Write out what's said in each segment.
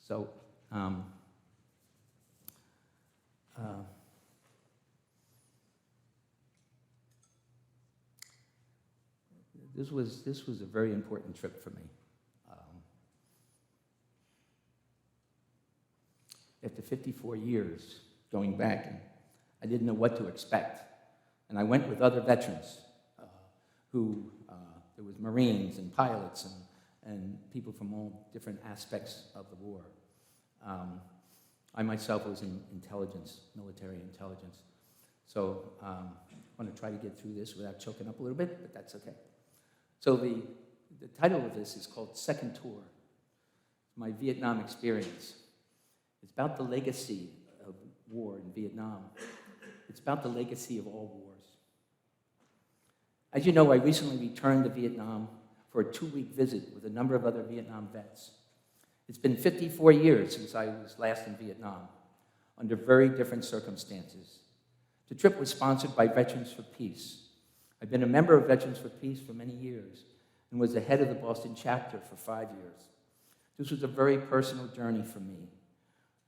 So, this was a very important trip for me. After 54 years going back, and I didn't know what to expect. And I went with other veterans there was Marines and pilots and people from all different aspects of the war. I myself was in intelligence, military intelligence. So I want to try to get through this without choking up a little bit, but that's okay. So the title of this is called Second Tour, My Vietnam Experience. It's about the legacy of war in Vietnam. It's about the legacy of all wars. As you know, I recently returned to Vietnam for a 2-week visit with a number of other Vietnam vets. It's been 54 years since I was last in Vietnam, under very different circumstances. The trip was sponsored by Veterans for Peace. I've been a member of Veterans for Peace for many years and was the head of the Boston chapter for 5 years. This was a very personal journey for me,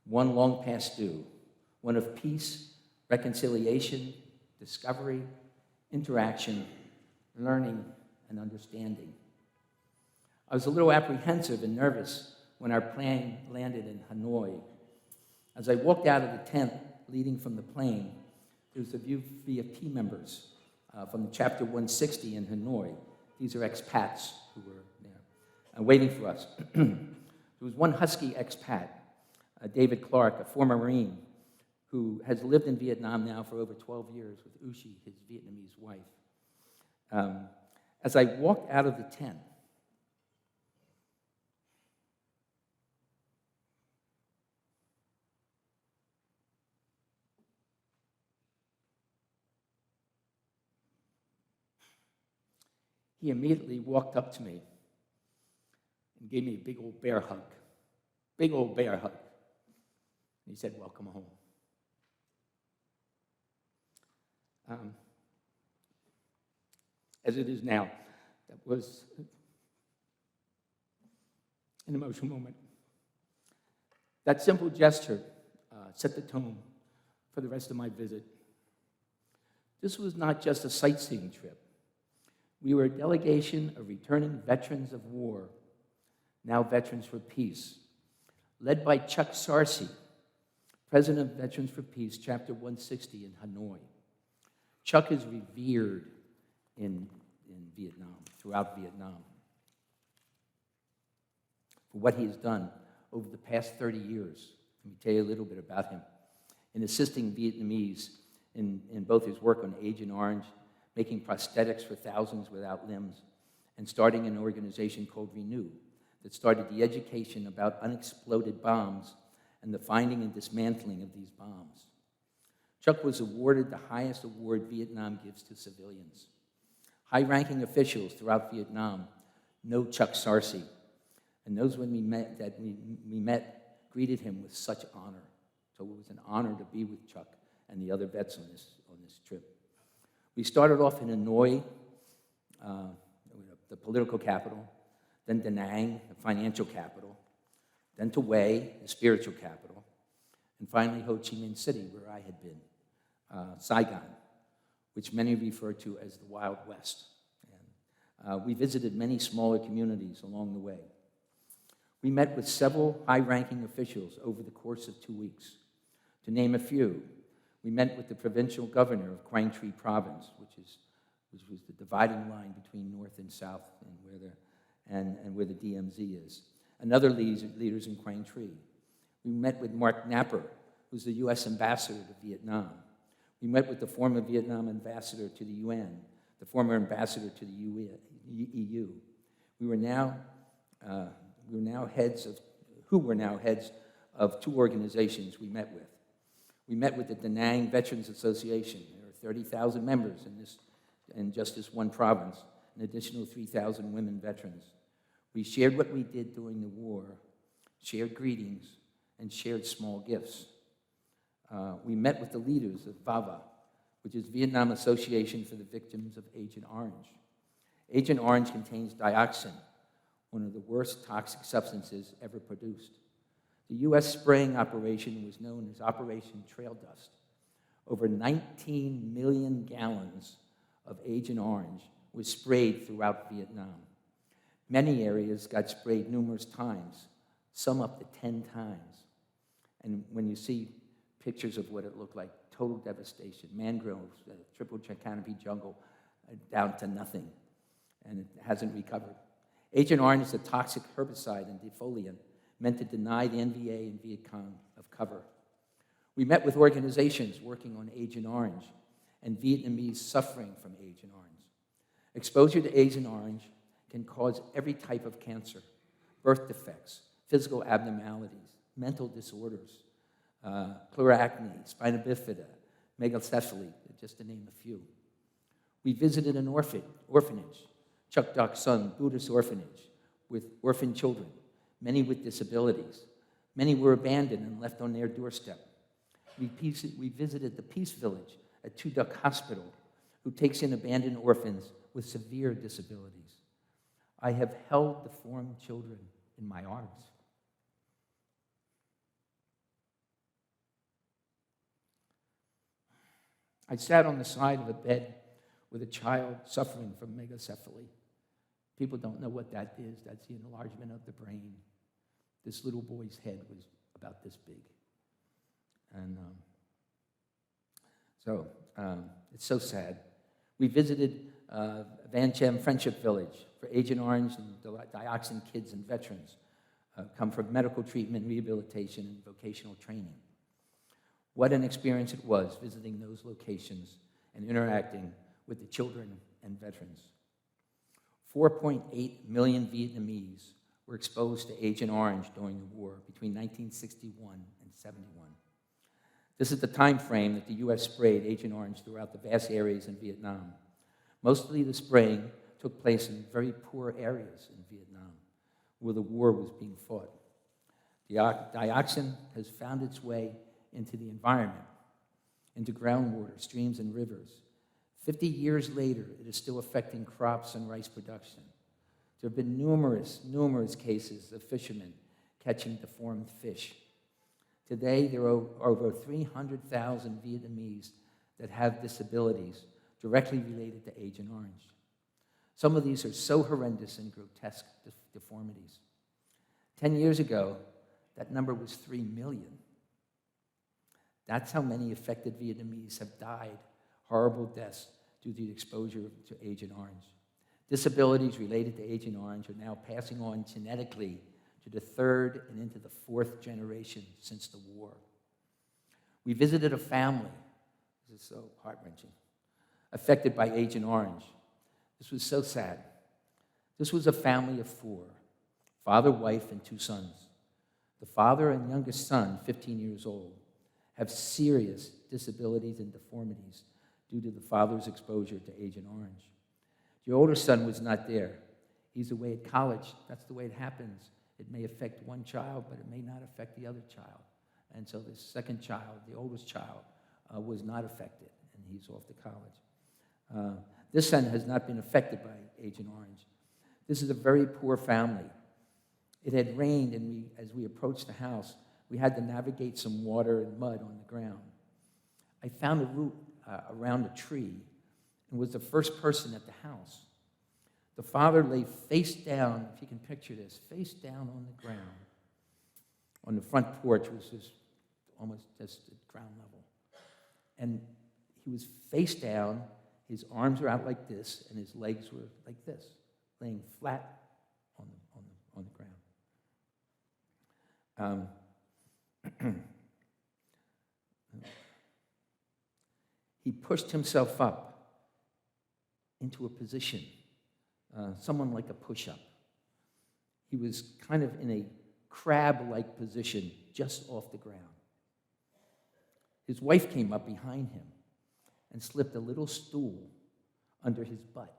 one long past due, one of peace, reconciliation, discovery, interaction, learning, and understanding. I was a little apprehensive and nervous when our plane landed in Hanoi. As I walked out of the tent leading from the plane, there was a few VFP members from the Chapter 160 in Hanoi. These are expats who were there, waiting for us. There was one husky expat, David Clark, a former Marine, who has lived in Vietnam now for over 12 years with Ushi, his Vietnamese wife. As I walked out of the tent, he immediately walked up to me and gave me a big old bear hug. Big old bear hug. And he said, "Welcome home." As it is now, that was an emotional moment. That simple gesture set the tone for the rest of my visit. This was not just a sightseeing trip. We were a delegation of returning veterans of war, now Veterans for Peace, led by Chuck Sarcy, President of Veterans for Peace, Chapter 160 in Hanoi. Chuck is revered in Vietnam, throughout Vietnam, for what he has done over the past 30 years. Let me tell you a little bit about him. In assisting Vietnamese in both his work on Agent Orange, making prosthetics for thousands without limbs, and starting an organization called Renew that started the education about unexploded bombs and the finding and dismantling of these bombs. Chuck was awarded the highest award Vietnam gives to civilians. High-ranking officials throughout Vietnam know Chuck Sarcy, and those when we met greeted him with such honor. So it was an honor to be with Chuck and the other vets on this trip. We started off in Hanoi, the political capital, then Da Nang, the financial capital, then to Hue, the spiritual capital, and finally Ho Chi Minh City, where I had been, Saigon, which many refer to as the Wild West. And we visited many smaller communities along the way. We met with several high-ranking officials over the course of 2 weeks. To name a few, we met with the provincial governor of Quang Tri Province, which was the dividing line between North and South, and where the DMZ is, and other leaders in Quang Tri. We met with Mark Napper, who's the U.S. ambassador to Vietnam. We met with the former Vietnam ambassador to the UN, the former ambassador to the EU. Who were now heads of 2 organizations we met with. We met with the Da Nang Veterans Association. There are 30,000 members in just this one province, an additional 3,000 women veterans. We shared what we did during the war, shared greetings, and shared small gifts. We met with the leaders of VAVA, which is Vietnam Association for the Victims of Agent Orange. Agent Orange contains dioxin, one of the worst toxic substances ever produced. The U.S. spraying operation was known as Operation Trail Dust. Over 19 million gallons of Agent Orange was sprayed throughout Vietnam. Many areas got sprayed numerous times, some up to 10 times. And when you see pictures of what it looked like, total devastation, mangroves, triple canopy jungle, down to nothing, and it hasn't recovered. Agent Orange is a toxic herbicide and defoliant meant to deny the NVA and Viet Cong of cover. We met with organizations working on Agent Orange and Vietnamese suffering from Agent Orange. Exposure to Agent Orange can cause every type of cancer, birth defects, physical abnormalities, mental disorders, chloracne, spina bifida, megacephaly, just to name a few. We visited an orphanage, Chuck Doc's Son Buddhist orphanage, with orphan children, many with disabilities. Many were abandoned and left on their doorstep. We visited the Peace Village at Tu Duc Hospital, who takes in abandoned orphans with severe disabilities. I have held deformed children in my arms. I sat on the side of a bed with a child suffering from megacephaly. People don't know what that is. That's the enlargement of the brain. This little boy's head was about this big. And it's so sad. We visited Van Chem Friendship Village for Agent Orange and dioxin kids and veterans come for medical treatment, rehabilitation, and vocational training. What an experience it was visiting those locations and interacting with the children and veterans. 4.8 million Vietnamese were exposed to Agent Orange during the war between 1961 and 71. This is the time frame that the U.S. sprayed Agent Orange throughout the vast areas in Vietnam. Mostly the spraying took place in very poor areas in Vietnam where the war was being fought. The dioxin has found its way into the environment, into groundwater, streams, and rivers. 50 years later, it is still affecting crops and rice production. There have been numerous cases of fishermen catching deformed fish. Today, there are over 300,000 Vietnamese that have disabilities directly related to Agent Orange. Some of these are so horrendous and grotesque deformities. 10 years ago, that number was 3 million. That's how many affected Vietnamese have died horrible deaths due to the exposure to Agent Orange. Disabilities related to Agent Orange are now passing on genetically to the third and into the fourth generation since the war. We visited a family, this is so heart-wrenching, affected by Agent Orange. This was so sad. This was a family of 4, father, wife, and 2 sons. The father and youngest son, 15 years old, have serious disabilities and deformities due to the father's exposure to Agent Orange. The older son was not there. He's away at college. That's the way it happens. It may affect one child, but it may not affect the other child. And so the second child, the oldest child, was not affected, and he's off to college. This son has not been affected by Agent Orange. This is a very poor family. It had rained, and as we approached the house, we had to navigate some water and mud on the ground. I found a root around a tree and was the first person at the house. The father lay face down, if you can picture this, face down on the ground. On the front porch was just almost just at ground level. And he was face down, his arms were out like this, and his legs were like this, laying flat on the ground. He pushed himself up into a position, someone like a push-up. He was kind of in a crab-like position just off the ground. His wife came up behind him and slipped a little stool under his butt.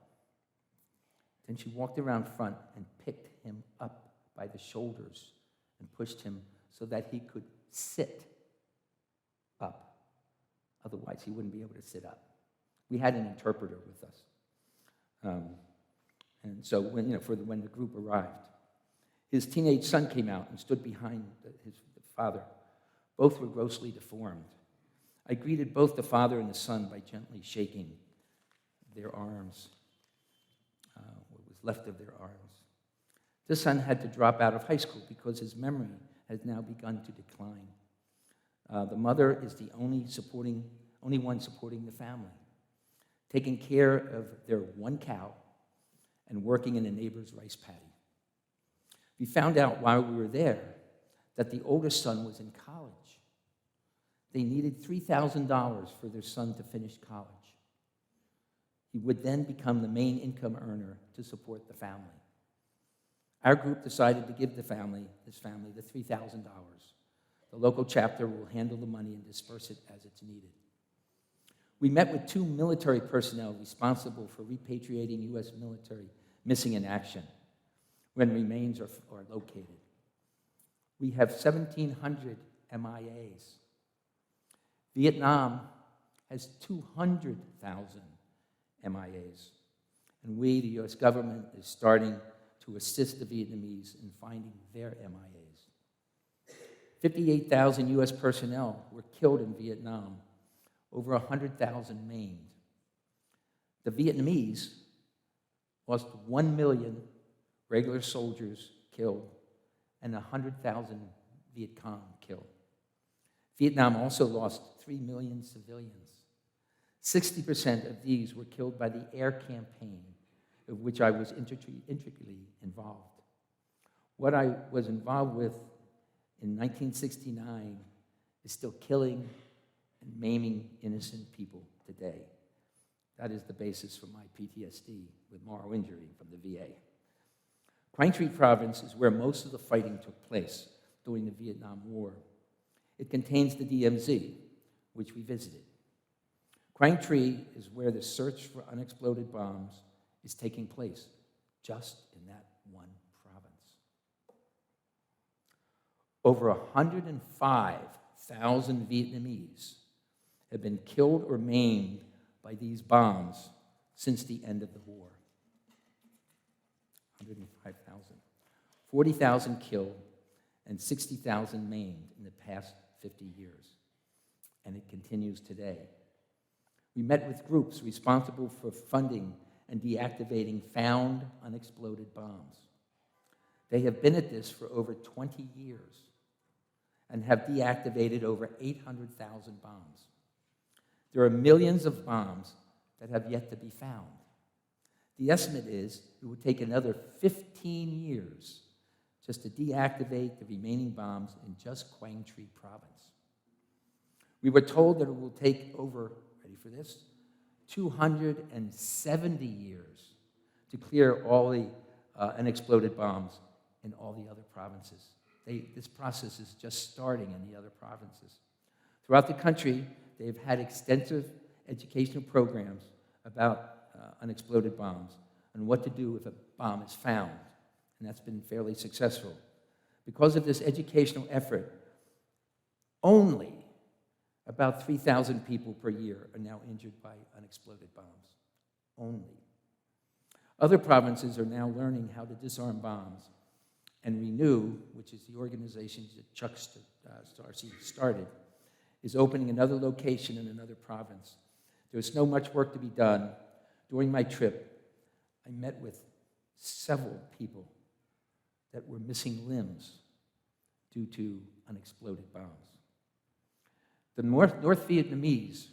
Then she walked around front and picked him up by the shoulders and pushed him so that he could sit up. Otherwise, he wouldn't be able to sit up. We had an interpreter with us. And so when the group arrived, his teenage son came out and stood behind his father. Both were grossly deformed. I greeted both the father and the son by gently shaking their arms, what was left of their arms. The son had to drop out of high school because his memory has now begun to decline. The mother is the only one supporting the family, taking care of their one cow and working in a neighbor's rice paddy. We found out while we were there that the oldest son was in college. They needed $3,000 for their son to finish college. He would then become the main income earner to support the family. Our group decided to give this family, the $3,000. The local chapter will handle the money and disperse it as it's needed. We met with 2 military personnel responsible for repatriating U.S. military missing in action when remains are located. We have 1,700 MIAs. Vietnam has 200,000 MIAs, and we, the U.S. government, is starting to assist the Vietnamese in finding their MIAs. 58,000 U.S. personnel were killed in Vietnam, over 100,000 maimed. The Vietnamese lost 1 million regular soldiers killed and 100,000 Viet Cong killed. Vietnam also lost 3 million civilians. 60% of these were killed by the air campaign, of which I was intricately involved. What I was involved with in 1969 is still killing and maiming innocent people today. That is the basis for my PTSD with moral injury from the VA. Quang Tri Province is where most of the fighting took place during the Vietnam War. It contains the DMZ, which we visited. Quang Tri is where the search for unexploded bombs is taking place, just in that one province. Over 105,000 Vietnamese have been killed or maimed by these bombs since the end of the war. 105,000. 40,000 killed and 60,000 maimed in the past 50 years. And it continues today. We met with groups responsible for funding and deactivating found unexploded bombs. They have been at this for over 20 years and have deactivated over 800,000 bombs. There are millions of bombs that have yet to be found. The estimate is it would take another 15 years just to deactivate the remaining bombs in just Quang Tri Province. We were told that it will take over, ready for this, 270 years to clear all the unexploded bombs in all the other provinces. This process is just starting in the other provinces. Throughout the country, they've had extensive educational programs about unexploded bombs and what to do if a bomb is found, and that's been fairly successful. Because of this educational effort, only about 3,000 people per year are now injured by unexploded bombs. Only. Other provinces are now learning how to disarm bombs, and Renew, which is the organization that Chuck Starcy started, is opening another location in another province. There's so much work to be done. During my trip, I met with several people that were missing limbs due to unexploded bombs. The North Vietnamese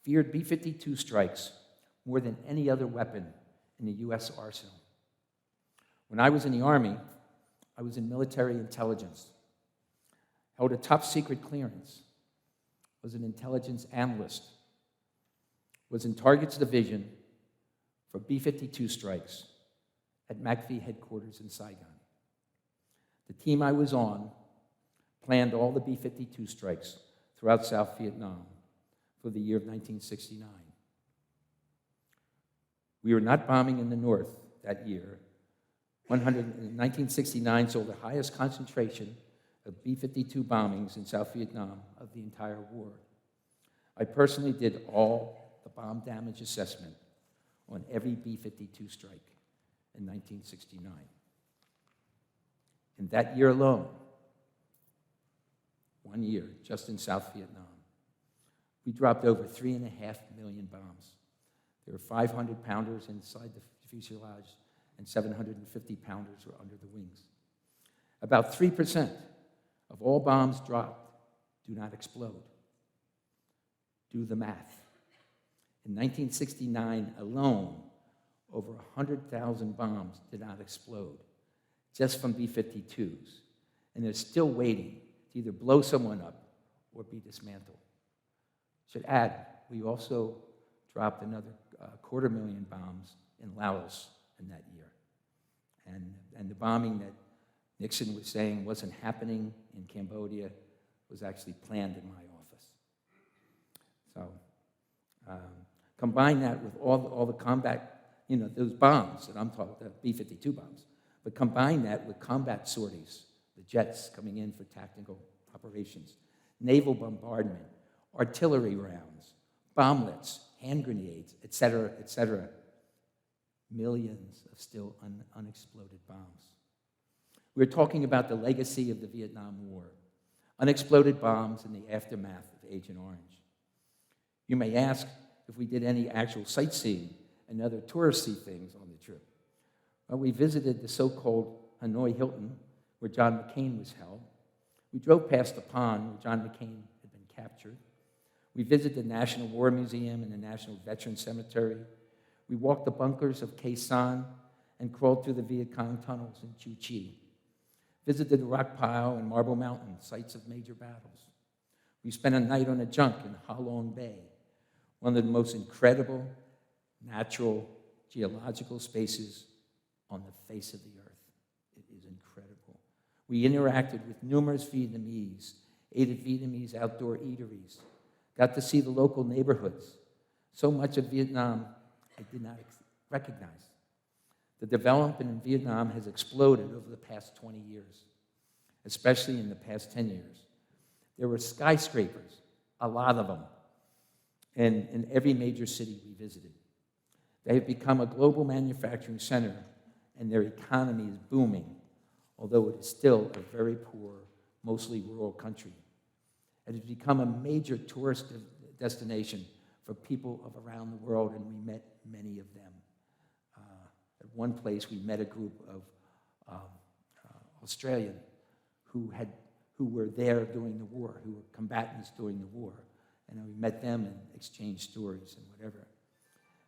feared B-52 strikes more than any other weapon in the U.S. arsenal. When I was in the Army, I was in military intelligence, held a top-secret clearance, was an intelligence analyst, was in Targets Division for B-52 strikes at MACV headquarters in Saigon. The team I was on planned all the B-52 strikes throughout South Vietnam for the year of 1969. We were not bombing in the north that year. 1969 saw the highest concentration of B-52 bombings in South Vietnam of the entire war. I personally did all the bomb damage assessment on every B-52 strike in 1969. In that year alone, 1 year, just in South Vietnam. We dropped over 3.5 million bombs. There were 500-pounders inside the fuselage, and 750-pounders were under the wings. About 3% of all bombs dropped do not explode. Do the math. In 1969 alone, over 100,000 bombs did not explode, just from B-52s, and they're still waiting to either blow someone up or be dismantled. Should add, we also dropped another 250,000 bombs in Laos in that year. And the bombing that Nixon was saying wasn't happening in Cambodia was actually planned in my office. So combine that with all the combat, those bombs that I'm talking about, B-52 bombs, but combine that with combat sorties, the jets coming in for tactical operations, naval bombardment, artillery rounds, bomblets, hand grenades, et cetera, millions of still unexploded bombs. We're talking about the legacy of the Vietnam War, unexploded bombs in the aftermath of Agent Orange. You may ask if we did any actual sightseeing and other touristy things on the trip. Well, we visited the so-called Hanoi Hilton, where John McCain was held. We drove past the pond where John McCain had been captured. We visited the National War Museum and the National Veterans Cemetery. We walked the bunkers of Khe Sanh and crawled through the Viet Cong tunnels in Chu Chi. Visited the Rock Pile and Marble Mountain, sites of major battles. We spent a night on a junk in Ha Long Bay, one of the most incredible natural geological spaces on the face of the earth. It is incredible. We interacted with numerous Vietnamese, ate at Vietnamese outdoor eateries, got to see the local neighborhoods. So much of Vietnam I did not recognize. The development in Vietnam has exploded over the past 20 years, especially in the past 10 years. There were skyscrapers, a lot of them, in every major city we visited. They have become a global manufacturing center, and their economy is booming, although it is still a very poor, mostly rural country. It has become a major tourist destination for people of around the world, and we met many of them. At one place, we met a group of Australian who were there during the war, who were combatants during the war, and we met them and exchanged stories and whatever.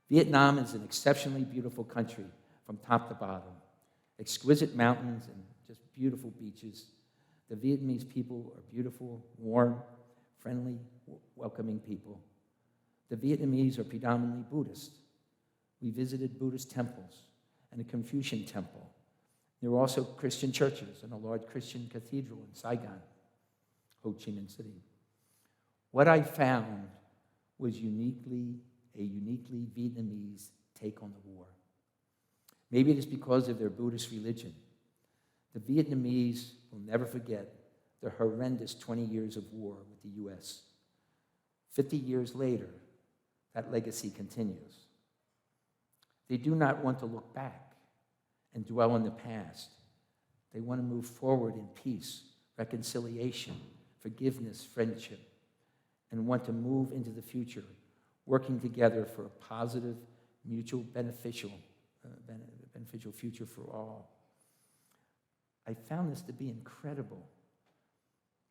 Vietnam is an exceptionally beautiful country from top to bottom. Exquisite mountains and just beautiful beaches. The Vietnamese people are beautiful, warm, friendly, welcoming people. The Vietnamese are predominantly Buddhist. We visited Buddhist temples and a Confucian temple. There were also Christian churches and a large Christian cathedral in Saigon, Ho Chi Minh City. What I found was a uniquely Vietnamese take on the war. Maybe it is because of their Buddhist religion. The Vietnamese will never forget the horrendous 20 years of war with the U.S. 50 years later, that legacy continues. They do not want to look back and dwell on the past. They want to move forward in peace, reconciliation, forgiveness, friendship, and want to move into the future, working together for a positive, mutual, beneficial future for all. I found this to be incredible,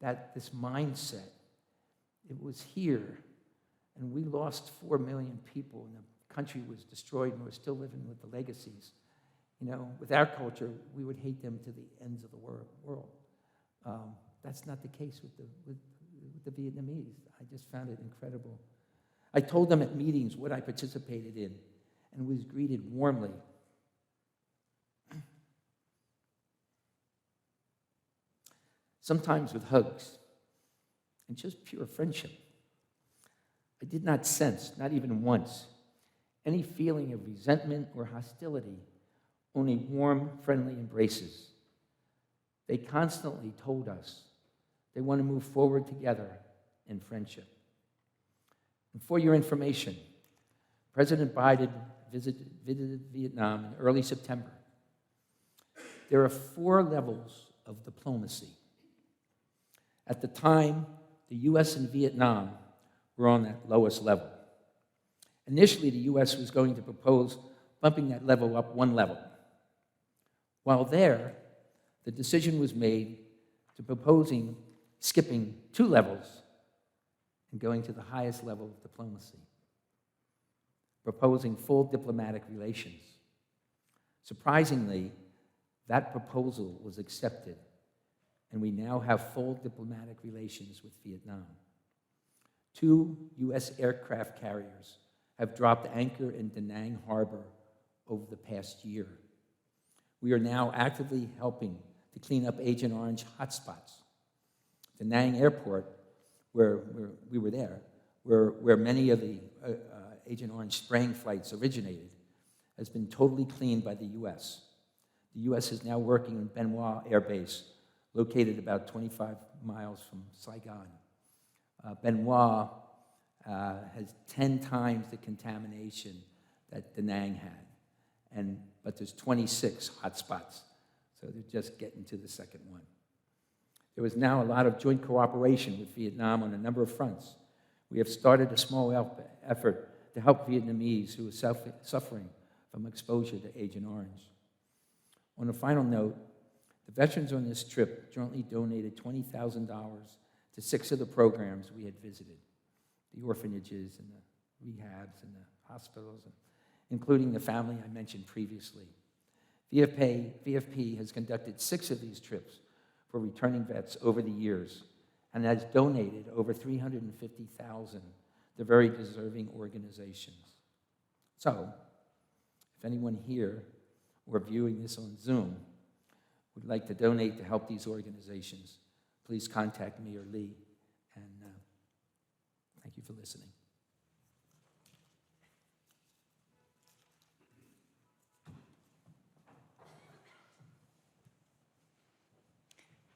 that this mindset, it was here, and we lost 4 million people, and the country was destroyed, and we're still living with the legacies. With our culture, we would hate them to the ends of the world. That's not the case with the Vietnamese. I just found it incredible. I told them at meetings what I participated in and was greeted warmly. Sometimes with hugs and just pure friendship. I did not sense, not even once, any feeling of resentment or hostility, only warm, friendly embraces. They constantly told us they want to move forward together in friendship. And for your information, President Biden visited Vietnam in early September. There are 4 levels of diplomacy. At the time, the U.S. and Vietnam were on that lowest level. Initially, the U.S. was going to propose bumping that level up one level. While there, the decision was made to proposing skipping 2 levels and going to the highest level of diplomacy, proposing full diplomatic relations. Surprisingly, that proposal was accepted, and we now have full diplomatic relations with Vietnam. 2 U.S. aircraft carriers have dropped anchor in Da Nang Harbor over the past year. We are now actively helping to clean up Agent Orange hotspots. Da Nang Airport, where we were there, where many of the Agent Orange spraying flights originated, has been totally cleaned by the U.S. The U.S. is now working in Benoit Air Base, located about 25 miles from Saigon. Benoit has 10 times the contamination that Da Nang had, but there's 26 hotspots, so they're just getting to the second one. There is now a lot of joint cooperation with Vietnam on a number of fronts. We have started a small effort to help Vietnamese who are suffering from exposure to Agent Orange. On a final note, the veterans on this trip jointly donated $20,000 to 6 of the programs we had visited, the orphanages and the rehabs and the hospitals, including the family I mentioned previously. VFP has conducted 6 of these trips for returning vets over the years and has donated over $350,000 to very deserving organizations. So, if anyone here or viewing this on Zoom would like to donate to help these organizations, please contact me or Lee, and thank you for listening.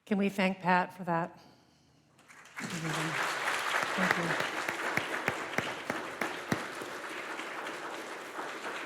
Can we thank Pat for that? Thank you.